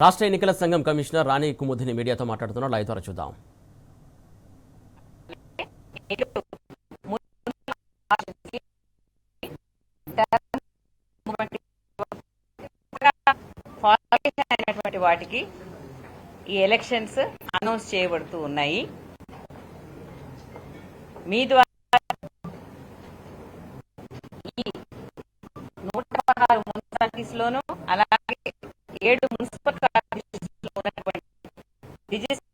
రాష్ట్ర ఎన్నికల సంఘం కమిషనర్ రాణి కుముదిని మీడియాతో మాట్లాడుతున్నారు. లైవ్ ద్వారా చూద్దాం. వాటికి ఈ ఎలక్షన్స్ అనౌన్స్ చేయబడుతూ ఉన్నాయి. మీ ద్వారా ఈ 116 మున్సిపాలిటీస్ లోను అలాగే 7 మున్సిపల్ కార్పొరేషన్స్ లో ఉన్నటువంటి రిజిస్టర్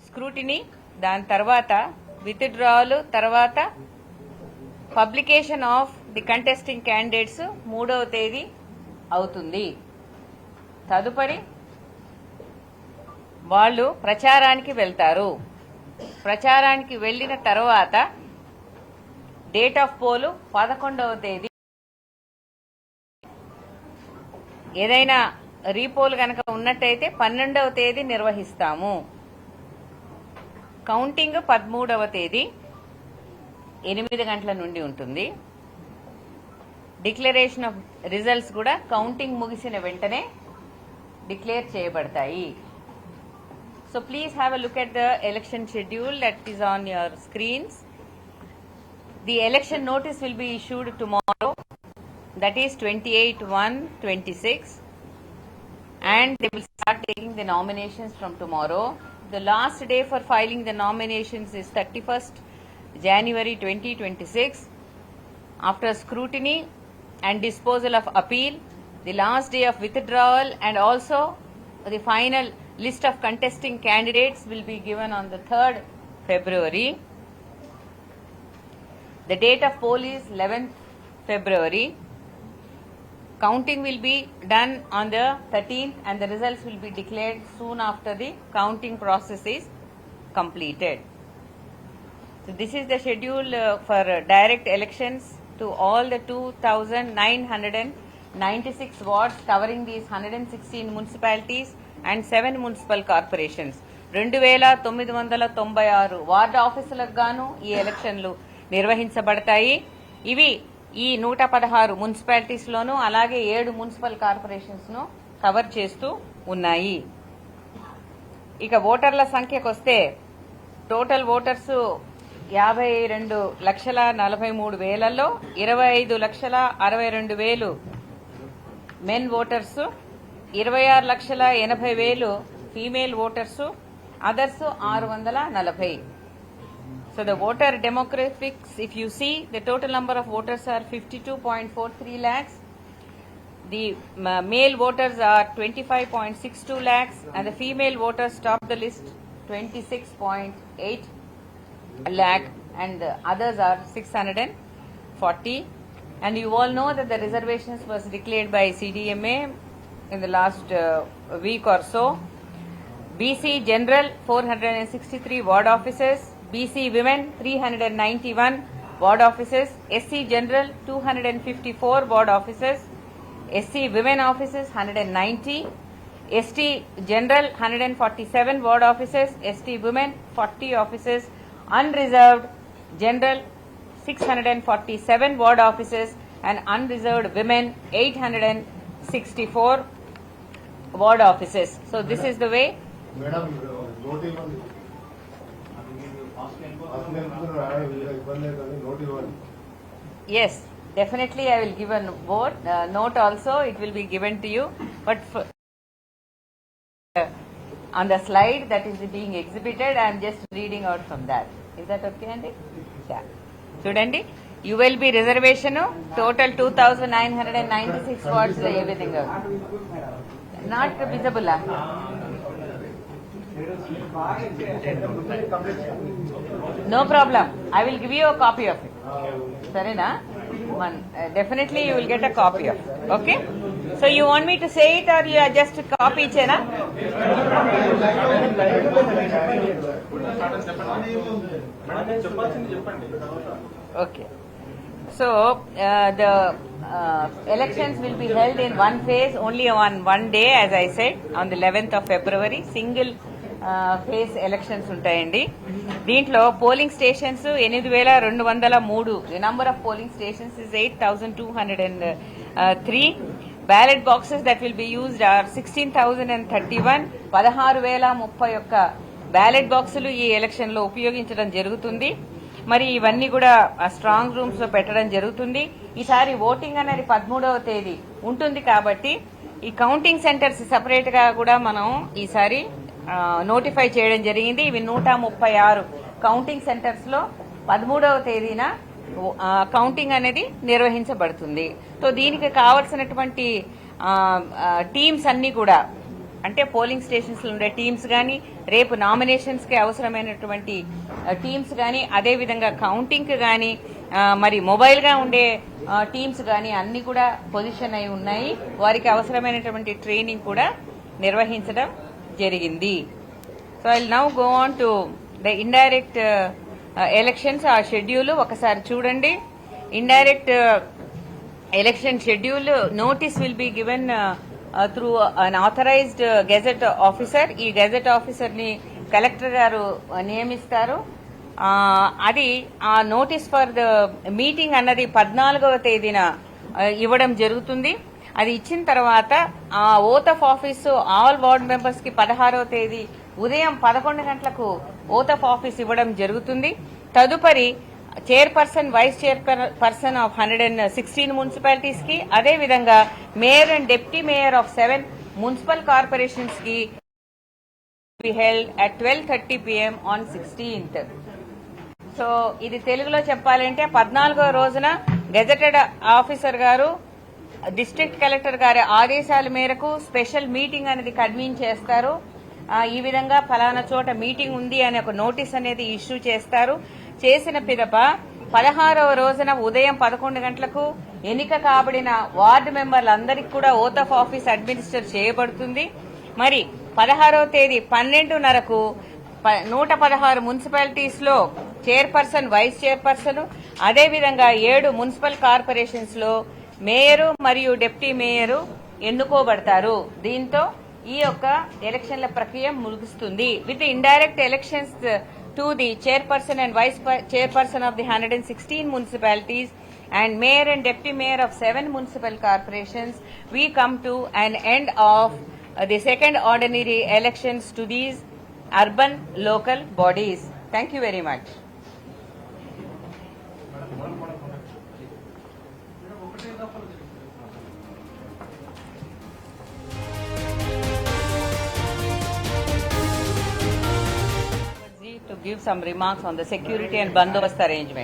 స్క్రూటినీ, దాని తర్వాత విత్డ్రావల్, తర్వాత publication of the contesting candidates 3వ తేదీ అవుతుంది. తదుపరి వాళ్ళు ప్రచారానికి వెళ్తారు. ప్రచారానికి వెళ్లిన తర్వాత డేట్ ఆఫ్ పోల్ 11వ తేదీ. ఏదైనా రీపోల్ కనుక ఉన్నట్టయితే 12వ తేదీ నిర్వహిస్తాము. కౌంటింగ్ 13వ తేదీ 8 గంటల నుండి ఉంటుంది. డిక్లరేషన్ ఆఫ్ రిజల్ట్స్ కూడా కౌంటింగ్ ముగిసిన వెంటనే డిక్లేర్ చేయబడతాయి. So please have a look at the election schedule that is on your screens. The election notice will be issued tomorrow, that is 28/1/26, and they will start taking the nominations from tomorrow. The last day for filing the nominations is 31st January 2026. After scrutiny and disposal of appeal, the last day of withdrawal and also the final list of contesting candidates will be given on the 3rd February. The date of poll is 11th February. Counting will be done on the 13th and the results will be declared soon after the counting process is completed. So this is the schedule for direct elections to all the 2,996 wards covering these 116 municipalities and 7 municipal corporations. 2996 ward ఆఫీసులకు గాను ఈ ఎలక్షన్లు నిర్వహించబడతాయి. ఇవి ఈ 116 municipalities లోను అలాగే 7 municipal corporations ను cover చేస్తూ ఉన్నాయి. ఇక ఓటర్ల సంఖ్యకు వస్తే టోటల్ ఓటర్స్ 52,43,000లో 25,62,000 men voters, 26,80,000 female voters, others 640. So the voter demographics, if you see, the total number of voters are 52.43 lakhs. The male voters are 25.62 lakhs and the female voters top the list 26.8 lakh and the others are 640. And you all know that the reservations was declared by CDMA in the last week or so. BC General 463 ward offices, BC Women 391 ward offices, SC General 254 ward offices, SC Women offices 190, ST General 147 ward offices, ST Women 40 offices, unreserved General 647 ward offices and unreserved women 864 ward offices. So this is the way. Madam note ఇవ్వండి ఇబ్బంది అవుతుంది note ఇవ్వండి Yes, definitely I will give a note also. It will be given to you. But on the slide that is being exhibited, I am just reading out from that. Is that okay, Andy? Yeah. Chudandi, ULB reservation total 2,996 wards. Everything not visible. No problem. I will give you a copy of it. Sarena? Definitely you will get a copy of it. Okay? So you want me to say it or you are just copy chena? Okay. So the elections will be held in one phase, only on one day, as I said, on the 11th of February. Single phase elections ఉంటాయండి. దీంట్లో polling stations 8,203. The number of polling stations is 8,203. Ballot boxes that will be used are 16,031. 16,031 ballot బాక్సులు ఈ election లో ఉపయోగించడం జరుగుతుంది. మరి ఇవన్నీ కూడా స్ట్రాంగ్ రూమ్స్ లో పెట్టడం జరుగుతుంది. ఈసారి ఓటింగ్ అనేది 13వ తేదీ ఉంటుంది కాబట్టి ఈ కౌంటింగ్ సెంటర్స్ సెపరేట్ గా కూడా మనం ఈసారి నోటిఫై చేయడం జరిగింది. ఇవి 136 కౌంటింగ్ సెంటర్స్ లో 13వ తేదీన కౌంటింగ్ అనేది నిర్వహించబడుతుంది. సో దీనికి కావలసినటువంటి టీమ్స్ అన్ని కూడా, అంటే పోలింగ్ స్టేషన్స్ లో ఉండే టీమ్స్ కానీ, రేపు నామినేషన్స్ కి అవసరమైనటువంటి టీమ్స్ కానీ, అదేవిధంగా కౌంటింగ్ కి కానీ, మరి మొబైల్ గా ఉండే టీమ్స్ కానీ అన్ని కూడా పొజిషన్ అయి ఉన్నాయి. వారికి అవసరమైనటువంటి ట్రైనింగ్ కూడా నిర్వహించడం జరిగింది. So I will now go on to the indirect elections. ఆ షెడ్యూల్ ఒకసారి చూడండి. Indirect election schedule notice will be given through an authorized gazette officer. ఈ గెజెట్ ఆఫీసర్ ని కలెక్టర్ గారు నియమిస్తారు. అది ఆ నోటీస్ ఫర్ ద మీటింగ్ అన్నది 14వ తేదీన ఇవ్వడం జరుగుతుంది. అది ఇచ్చిన తర్వాత ఆ oath of office all ward members కి 16వ తేదీ ఉదయం 11 గంటలకు ఓత్ ఆఫ్ ఆఫీస్ ఇవ్వడం జరుగుతుంది. తదుపరి chairperson, vice chairperson of 116 municipalities కి, అదేవిధంగా mayor and deputy mayor of 7 municipal corporations కి be held at 12:30 PM on 16th. So ఇది తెలుగులో చెప్పాలంటే 14వ రోజున గెజెటెడ్ ఆఫీసర్ గారు డిస్ట్రిక్ట్ కలెక్టర్ గారి ఆదేశాల మేరకు స్పెషల్ మీటింగ్ అనేది కన్వీన్ చేస్తారు. ఈ విధంగా ఫలానా చోట మీటింగ్ ఉంది అని ఒక నోటీస్ అనేది ఇష్యూ చేస్తారు. చేసిన పిదప 16వ రోజున ఉదయం 11 గంటలకు ఎన్నిక కాబడిన వార్డు మెంబర్లందరికీ కూడా ఓత్ ఆఫ్ ఆఫీస్ అడ్మినిస్టర్ చేయబడుతుంది. మరి 16వ తేదీ 12:30కు 116 మున్సిపాలిటీస్ లో చైర్పర్సన్, వైస్ చైర్పర్సన్, అదేవిధంగా 7 మున్సిపల్ కార్పొరేషన్స్ లో మేయరు మరియు డిప్యూటీ మేయరు ఎన్నుకోబడతారు. దీంతో ఈ యొక్క ఎలక్షన్ల ప్రక్రియ ముగుస్తుంది. With indirect elections to the chairperson and vice chairperson of the 116 municipalities and mayor and deputy mayor of 7 municipal corporations, we come to an end of the second ordinary elections to these urban local bodies. Thank you very much. To give some remarks on the security and bandobast arrangement.